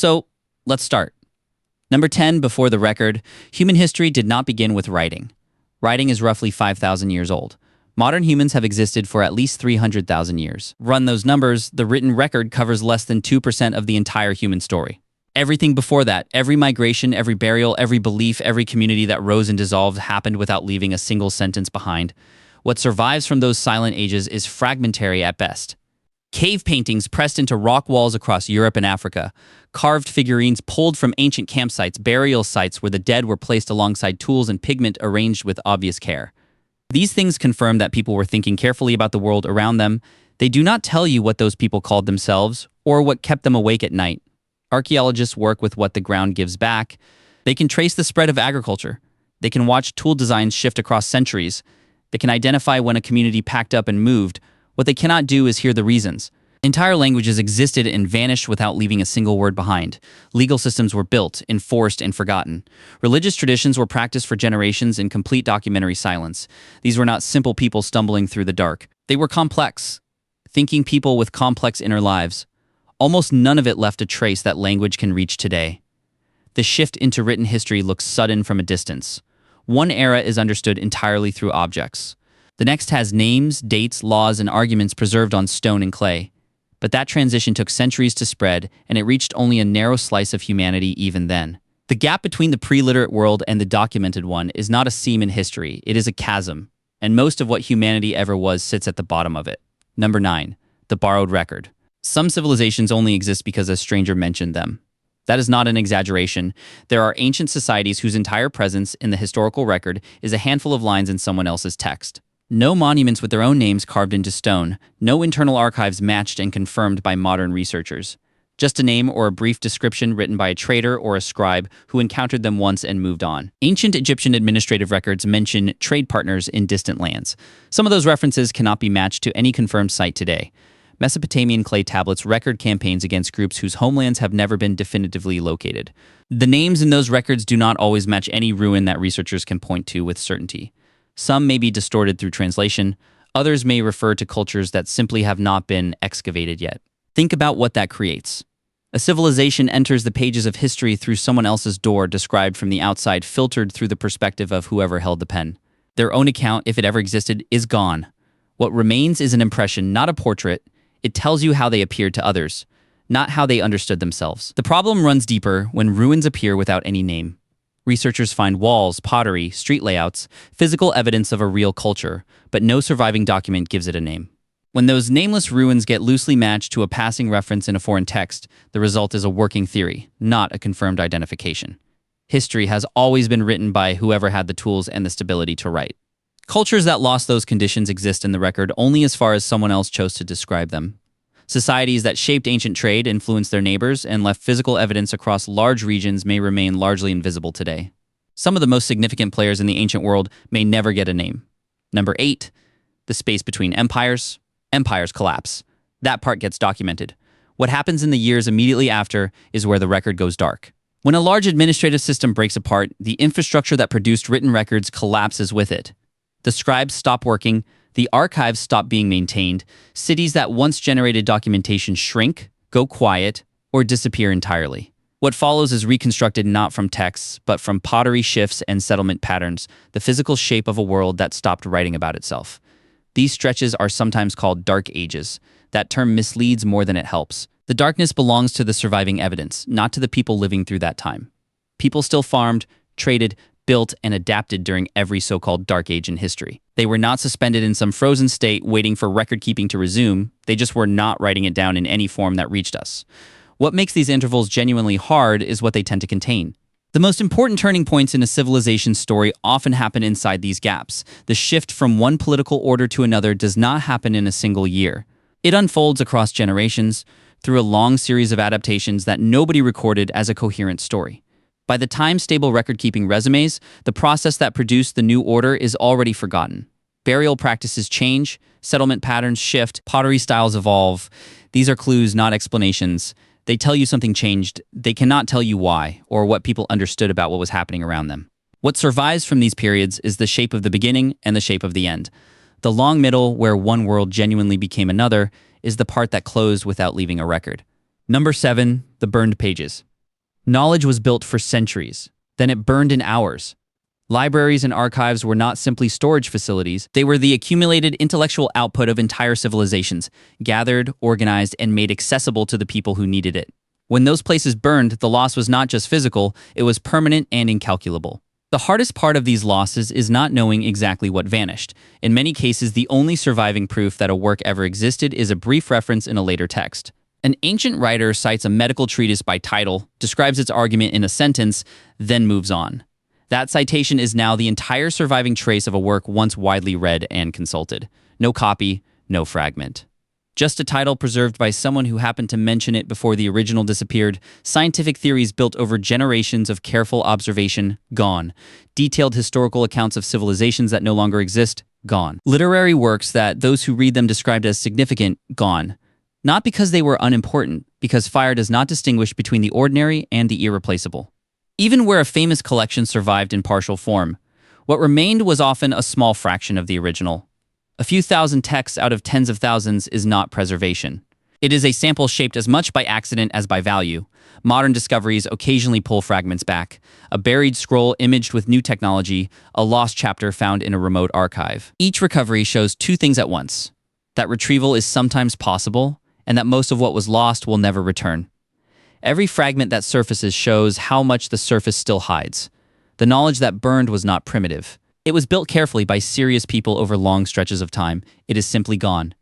So, let's start. Number 10, before the record, human history did not begin with writing. Writing is roughly 5,000 years old. Modern humans have existed for at least 300,000 years. Run those numbers, the written record covers less than 2% of the entire human story. Everything before that, every migration, every burial, every belief, every community that rose and dissolved happened without leaving a single sentence behind. What survives from those silent ages is fragmentary at best. Cave paintings pressed into rock walls across Europe and Africa, carved figurines pulled from ancient campsites, burial sites where the dead were placed alongside tools and pigment arranged with obvious care. These things confirm that people were thinking carefully about the world around them. They do not tell you what those people called themselves or what kept them awake at night. Archaeologists work with what the ground gives back. They can trace the spread of agriculture. They can watch tool designs shift across centuries. They can identify when a community packed up and moved. What they cannot do is hear the reasons. Entire languages existed and vanished without leaving a single word behind. Legal systems were built, enforced, and forgotten. Religious traditions were practiced for generations in complete documentary silence. These were not simple people stumbling through the dark. They were complex, thinking people with complex inner lives. Almost none of it left a trace that language can reach today. The shift into written history looks sudden from a distance. One era is understood entirely through objects. The next has names, dates, laws, and arguments preserved on stone and clay. But that transition took centuries to spread, and it reached only a narrow slice of humanity even then. The gap between the pre-literate world and the documented one is not a seam in history, it is a chasm, and most of what humanity ever was sits at the bottom of it. Number 9, the borrowed record. Some civilizations only exist because a stranger mentioned them. That is not an exaggeration. There are ancient societies whose entire presence in the historical record is a handful of lines in someone else's text. No monuments with their own names carved into stone, no internal archives matched and confirmed by modern researchers. Just a name or a brief description written by a trader or a scribe who encountered them once and moved on. Ancient Egyptian administrative records mention trade partners in distant lands. Some of those references cannot be matched to any confirmed site today. Mesopotamian clay tablets record campaigns against groups whose homelands have never been definitively located. The names in those records do not always match any ruin that researchers can point to with certainty. Some may be distorted through translation, others may refer to cultures that simply have not been excavated yet. Think about what that creates. A civilization enters the pages of history through someone else's door, described from the outside, filtered through the perspective of whoever held the pen. Their own account, if it ever existed, is gone. What remains is an impression, not a portrait. It tells you how they appeared to others, not how they understood themselves. The problem runs deeper when ruins appear without any name. Researchers find walls, pottery, street layouts, physical evidence of a real culture, but no surviving document gives it a name. When those nameless ruins get loosely matched to a passing reference in a foreign text, the result is a working theory, not a confirmed identification. History has always been written by whoever had the tools and the stability to write. Cultures that lost those conditions exist in the record only as far as someone else chose to describe them. Societies that shaped ancient trade, influenced their neighbors, and left physical evidence across large regions may remain largely invisible today. Some of the most significant players in the ancient world may never get a name. Number 8, the space between empires. Empires collapse. That part gets documented. What happens in the years immediately after is where the record goes dark. When a large administrative system breaks apart, the infrastructure that produced written records collapses with it. The scribes stop working, the archives stop being maintained, cities that once generated documentation shrink, go quiet, or disappear entirely. What follows is reconstructed not from texts, but from pottery shifts and settlement patterns, the physical shape of a world that stopped writing about itself. These stretches are sometimes called dark ages. That term misleads more than it helps. The darkness belongs to the surviving evidence, not to the people living through that time. People still farmed, traded, built, and adapted during every so-called dark age in history. They were not suspended in some frozen state waiting for record-keeping to resume. They just were not writing it down in any form that reached us. What makes these intervals genuinely hard is what they tend to contain. The most important turning points in a civilization's story often happen inside these gaps. The shift from one political order to another does not happen in a single year. It unfolds across generations, through a long series of adaptations that nobody recorded as a coherent story. By the time stable record-keeping resumes, the process that produced the new order is already forgotten. Burial practices change, settlement patterns shift, pottery styles evolve. These are clues, not explanations. They tell you something changed. They cannot tell you why, or what people understood about what was happening around them. What survives from these periods is the shape of the beginning and the shape of the end. The long middle, where one world genuinely became another, is the part that closed without leaving a record. Number 7, the burned pages. Knowledge was built for centuries. Then it burned in hours. Libraries and archives were not simply storage facilities. They were the accumulated intellectual output of entire civilizations, gathered, organized, and made accessible to the people who needed it. When those places burned, the loss was not just physical, it was permanent and incalculable. The hardest part of these losses is not knowing exactly what vanished. In many cases, the only surviving proof that a work ever existed is a brief reference in a later text. An ancient writer cites a medical treatise by title, describes its argument in a sentence, then moves on. That citation is now the entire surviving trace of a work once widely read and consulted. No copy, no fragment. Just a title preserved by someone who happened to mention it before the original disappeared. Scientific theories built over generations of careful observation, gone. Detailed historical accounts of civilizations that no longer exist, gone. Literary works that those who read them described as significant, gone. Not because they were unimportant, because fire does not distinguish between the ordinary and the irreplaceable. Even where a famous collection survived in partial form, what remained was often a small fraction of the original. A few thousand texts out of tens of thousands is not preservation. It is a sample shaped as much by accident as by value. Modern discoveries occasionally pull fragments back. A buried scroll imaged with new technology, a lost chapter found in a remote archive. Each recovery shows two things at once: that retrieval is sometimes possible, and that most of what was lost will never return. Every fragment that surfaces shows how much the surface still hides. The knowledge that burned was not primitive. It was built carefully by serious people over long stretches of time. It is simply gone.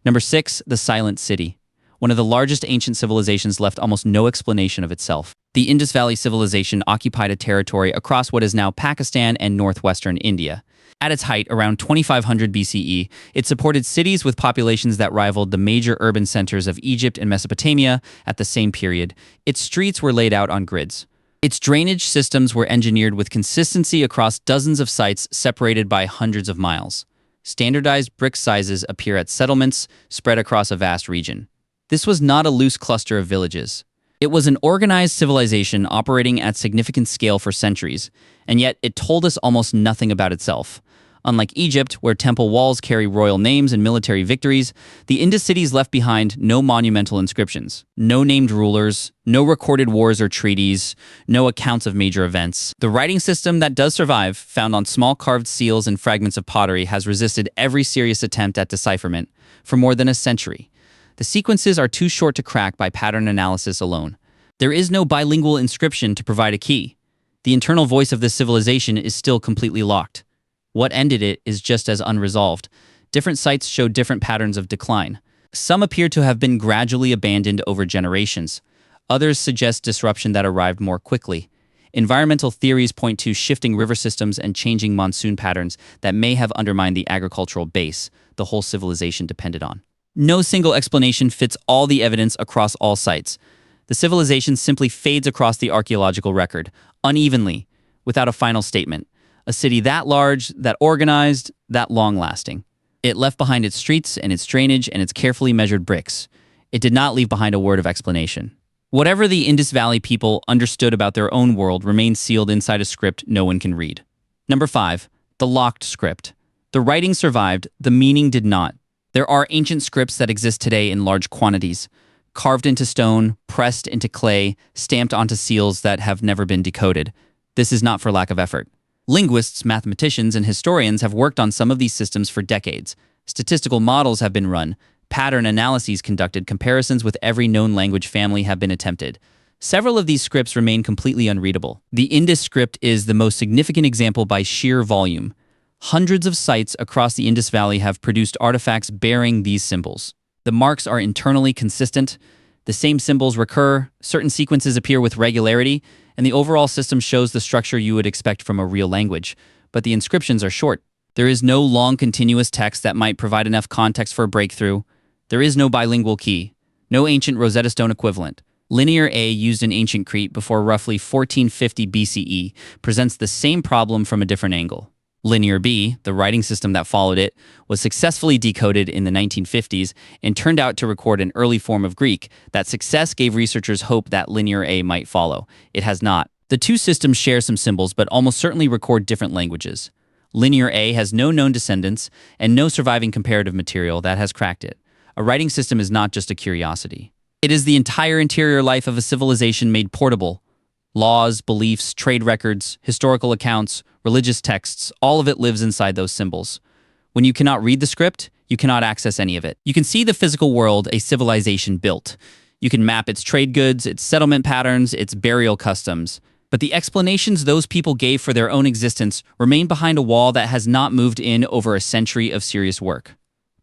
Number 6, the Silent City. One of the largest ancient civilizations left almost no explanation of itself. The Indus Valley Civilization occupied a territory across what is now Pakistan and northwestern India. At its height, around 2500 BCE, it supported cities with populations that rivaled the major urban centers of Egypt and Mesopotamia at the same period. Its streets were laid out on grids. Its drainage systems were engineered with consistency across dozens of sites separated by hundreds of miles. Standardized brick sizes appear at settlements spread across a vast region. This was not a loose cluster of villages. It was an organized civilization operating at significant scale for centuries, and yet it told us almost nothing about itself. Unlike Egypt, where temple walls carry royal names and military victories, the Indus cities left behind no monumental inscriptions, no named rulers, no recorded wars or treaties, no accounts of major events. The writing system that does survive, found on small carved seals and fragments of pottery, has resisted every serious attempt at decipherment for more than a century. The sequences are too short to crack by pattern analysis alone. There is no bilingual inscription to provide a key. The internal voice of this civilization is still completely locked. What ended it is just as unresolved. Different sites show different patterns of decline. Some appear to have been gradually abandoned over generations. Others suggest disruption that arrived more quickly. Environmental theories point to shifting river systems and changing monsoon patterns that may have undermined the agricultural base the whole civilization depended on. No single explanation fits all the evidence across all sites. The civilization simply fades across the archaeological record, unevenly, without a final statement. A city that large, that organized, that long-lasting. It left behind its streets and its drainage and its carefully measured bricks. It did not leave behind a word of explanation. Whatever the Indus Valley people understood about their own world remains sealed inside a script no one can read. Number 5, the locked script. The writing survived, the meaning did not. There are ancient scripts that exist today in large quantities, carved into stone, pressed into clay, stamped onto seals that have never been decoded. This is not for lack of effort. Linguists, mathematicians, and historians have worked on some of these systems for decades. Statistical models have been run, pattern analyses conducted, comparisons with every known language family have been attempted. Several of these scripts remain completely unreadable. The Indus script is the most significant example by sheer volume. Hundreds of sites across the Indus Valley have produced artifacts bearing these symbols. The marks are internally consistent, the same symbols recur, certain sequences appear with regularity, and the overall system shows the structure you would expect from a real language. But the inscriptions are short. There is no long continuous text that might provide enough context for a breakthrough. There is no bilingual key, no ancient Rosetta Stone equivalent. Linear A, used in ancient Crete before roughly 1450 BCE, presents the same problem from a different angle. Linear B, the writing system that followed it, was successfully decoded in the 1950s and turned out to record an early form of Greek. That success gave researchers hope that Linear A might follow. It has not. The two systems share some symbols but almost certainly record different languages. Linear A has no known descendants and no surviving comparative material that has cracked it. A writing system is not just a curiosity. It is the entire interior life of a civilization made portable, Laws, beliefs, trade records, historical accounts, religious texts, all of it lives inside those symbols. When you cannot read the script, you cannot access any of it. You can see the physical world a civilization built. You can map its trade goods, its settlement patterns, its burial customs. But the explanations those people gave for their own existence remain behind a wall that has not moved in over a century of serious work.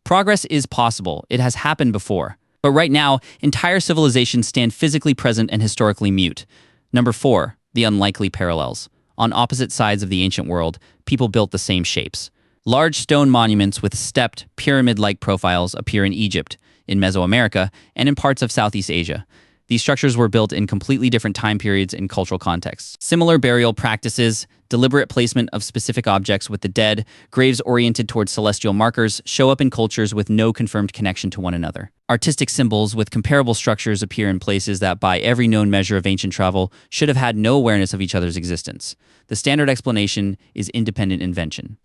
Progress is possible. It has happened before. But right now, entire civilizations stand physically present and historically mute. Number 4, the unlikely parallels. On opposite sides of the ancient world, people built the same shapes. Large stone monuments with stepped, pyramid-like profiles appear in Egypt, in Mesoamerica, and in parts of Southeast Asia. These structures were built in completely different time periods and cultural contexts. Similar burial practices, deliberate placement of specific objects with the dead, graves oriented towards celestial markers show up in cultures with no confirmed connection to one another. Artistic symbols with comparable structures appear in places that, by every known measure of ancient travel, should have had no awareness of each other's existence. The standard explanation is independent invention.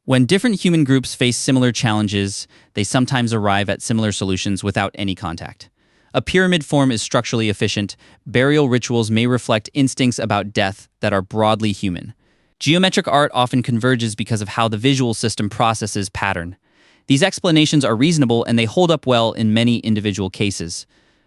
When different human groups face similar challenges, they sometimes arrive at similar solutions without any contact. A pyramid form is structurally efficient. Burial rituals may reflect instincts about death that are broadly human. Geometric art often converges because of how the visual system processes pattern. These explanations are reasonable and they hold up well in many individual cases.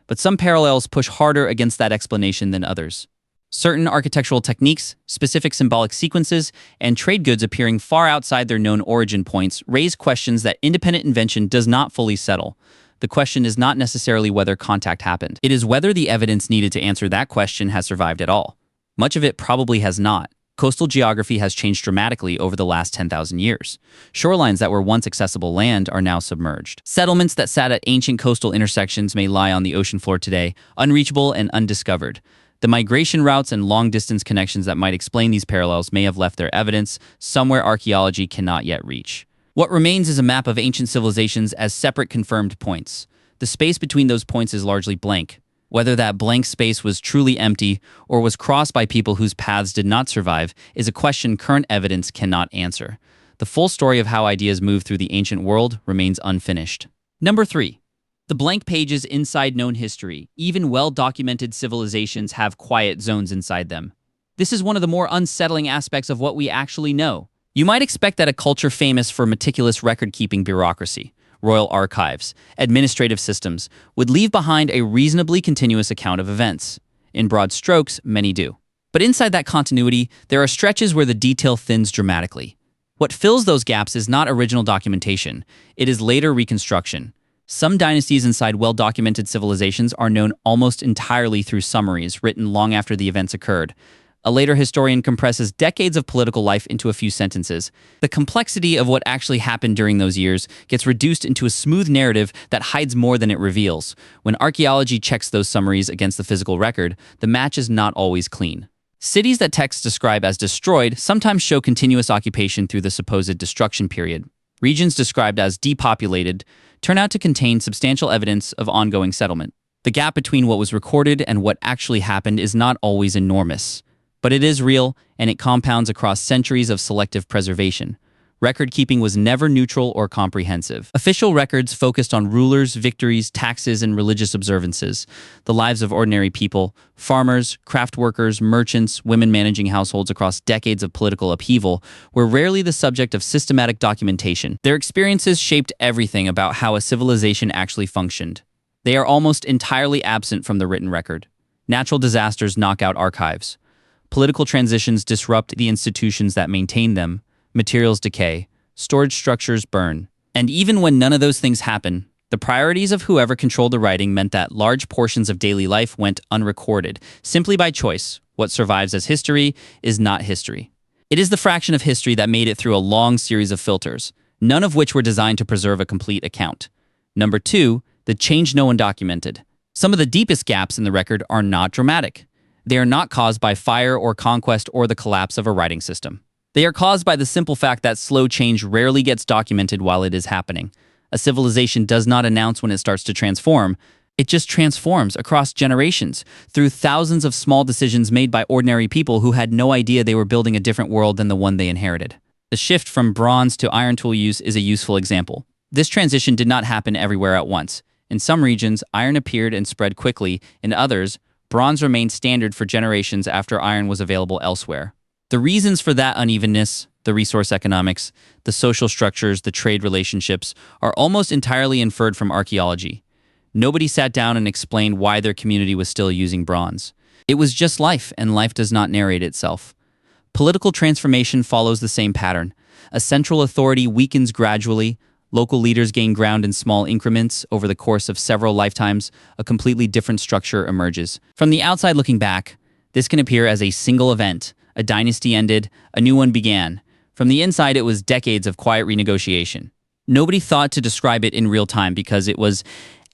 But some parallels push harder against that explanation than others. Certain architectural techniques, specific symbolic sequences, and trade goods appearing far outside their known origin points raise questions that independent invention does not fully settle. The question is not necessarily whether contact happened. It is whether the evidence needed to answer that question has survived at all. Much of it probably has not. Coastal geography has changed dramatically over the last 10,000 years. Shorelines that were once accessible land are now submerged. Settlements that sat at ancient coastal intersections may lie on the ocean floor today, unreachable and undiscovered. The migration routes and long-distance connections that might explain these parallels may have left their evidence somewhere archaeology cannot yet reach. What remains is a map of ancient civilizations as separate confirmed points. The space between those points is largely blank. Whether that blank space was truly empty or was crossed by people whose paths did not survive is a question current evidence cannot answer. The full story of how ideas moved through the ancient world remains unfinished. Number 3. The blank pages inside known history. Even well-documented civilizations have quiet zones inside them. This is one of the more unsettling aspects of what we actually know. You might expect that a culture famous for meticulous record-keeping bureaucracy, royal archives, administrative systems, would leave behind a reasonably continuous account of events. In broad strokes, many do. But inside that continuity, there are stretches where the detail thins dramatically. What fills those gaps is not original documentation, it is later reconstruction. Some dynasties inside well-documented civilizations are known almost entirely through summaries written long after the events occurred. A later historian compresses decades of political life into a few sentences. The complexity of what actually happened during those years gets reduced into a smooth narrative that hides more than it reveals. When archaeology checks those summaries against the physical record, the match is not always clean. Cities that texts describe as destroyed sometimes show continuous occupation through the supposed destruction period. Regions described as depopulated turn out to contain substantial evidence of ongoing settlement. The gap between what was recorded and what actually happened is not always enormous. But it is real, and it compounds across centuries of selective preservation. Record-keeping was never neutral or comprehensive. Official records focused on rulers, victories, taxes, and religious observances. The lives of ordinary people, farmers, craft workers, merchants, women managing households across decades of political upheaval, were rarely the subject of systematic documentation. Their experiences shaped everything about how a civilization actually functioned. They are almost entirely absent from the written record. Natural disasters knock out archives. Political transitions disrupt the institutions that maintain them, materials decay, storage structures burn. And even when none of those things happen, the priorities of whoever controlled the writing meant that large portions of daily life went unrecorded, simply by choice. What survives as history is not history. It is the fraction of history that made it through a long series of filters, none of which were designed to preserve a complete account. Number 2, the change no one documented. Some of the deepest gaps in the record are not dramatic. They are not caused by fire or conquest or the collapse of a writing system. They are caused by the simple fact that slow change rarely gets documented while it is happening. A civilization does not announce when it starts to transform. It just transforms across generations through thousands of small decisions made by ordinary people who had no idea they were building a different world than the one they inherited. The shift from bronze to iron tool use is a useful example. This transition did not happen everywhere at once. In some regions, iron appeared and spread quickly. In others, bronze remained standard for generations after iron was available elsewhere. The reasons for that unevenness, the resource economics, the social structures, the trade relationships, are almost entirely inferred from archaeology. Nobody sat down and explained why their community was still using bronze. It was just life, and life does not narrate itself. Political transformation follows the same pattern. A central authority weakens gradually, local leaders gain ground in small increments. Over the course of several lifetimes, a completely different structure emerges. From the outside looking back, this can appear as a single event. A dynasty ended, a new one began. From the inside, it was decades of quiet renegotiation. Nobody thought to describe it in real time because it was,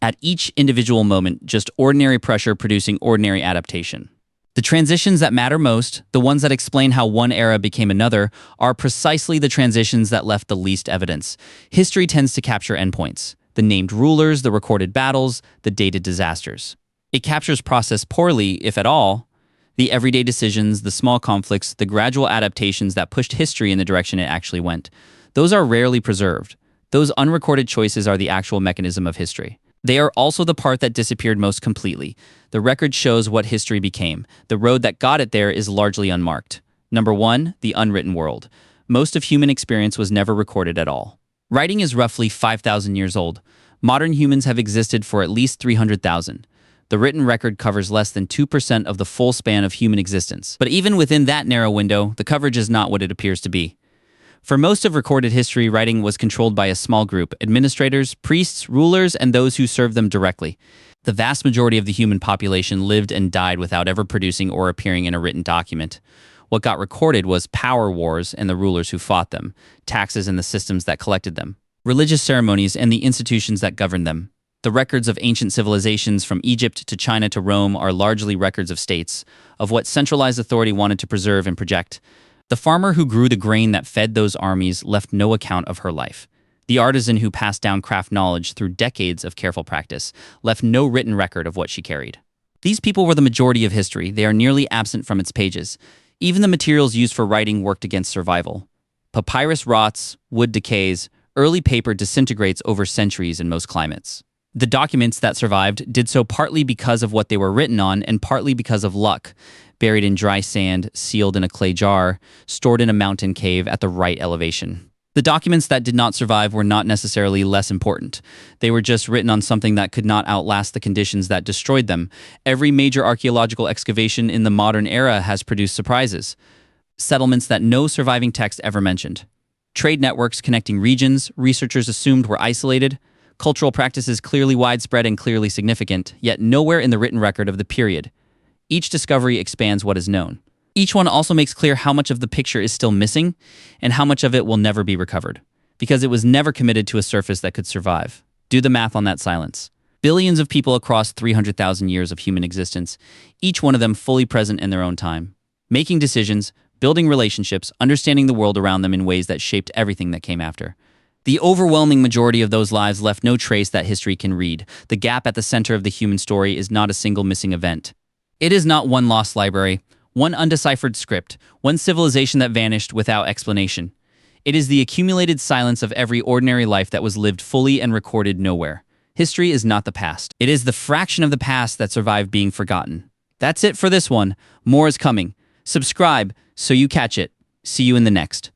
at each individual moment, just ordinary pressure producing ordinary adaptation. The transitions that matter most, the ones that explain how one era became another, are precisely the transitions that left the least evidence. History tends to capture endpoints: the named rulers, the recorded battles, the dated disasters. It captures process poorly, if at all. The everyday decisions, the small conflicts, the gradual adaptations that pushed history in the direction it actually went. Those are rarely preserved. Those unrecorded choices are the actual mechanism of history. They are also the part that disappeared most completely. The record shows what history became. The road that got it there is largely unmarked. Number 1, the unwritten world. Most of human experience was never recorded at all. Writing is roughly 5,000 years old. Modern humans have existed for at least 300,000. The written record covers less than 2% of the full span of human existence. But even within that narrow window, the coverage is not what it appears to be. For most of recorded history, writing was controlled by a small group: administrators, priests, rulers, and those who served them directly. The vast majority of the human population lived and died without ever producing or appearing in a written document. What got recorded was power wars and the rulers who fought them, taxes and the systems that collected them, religious ceremonies and the institutions that governed them. The records of ancient civilizations from Egypt to China to Rome are largely records of states, of what centralized authority wanted to preserve and project. The farmer who grew the grain that fed those armies left no account of her life. The artisan who passed down craft knowledge through decades of careful practice left no written record of what she carried. These people were the majority of history. They are nearly absent from its pages. Even the materials used for writing worked against survival. Papyrus rots, wood decays, early paper disintegrates over centuries in most climates. The documents that survived did so partly because of what they were written on and partly because of luck. Buried in dry sand, sealed in a clay jar, stored in a mountain cave at the right elevation. The documents that did not survive were not necessarily less important. They were just written on something that could not outlast the conditions that destroyed them. Every major archaeological excavation in the modern era has produced surprises. Settlements that no surviving text ever mentioned. Trade networks connecting regions researchers assumed were isolated. Cultural practices clearly widespread and clearly significant, yet nowhere in the written record of the period. Each discovery expands what is known. Each one also makes clear how much of the picture is still missing and how much of it will never be recovered, because it was never committed to a surface that could survive. Do the math on that silence. Billions of people across 300,000 years of human existence, each one of them fully present in their own time, making decisions, building relationships, understanding the world around them in ways that shaped everything that came after. The overwhelming majority of those lives left no trace that history can read. The gap at the center of the human story is not a single missing event. It is not one lost library, one undeciphered script, one civilization that vanished without explanation. It is the accumulated silence of every ordinary life that was lived fully and recorded nowhere. History is not the past. It is the fraction of the past that survived being forgotten. That's it for this one. More is coming. Subscribe so you catch it. See you in the next.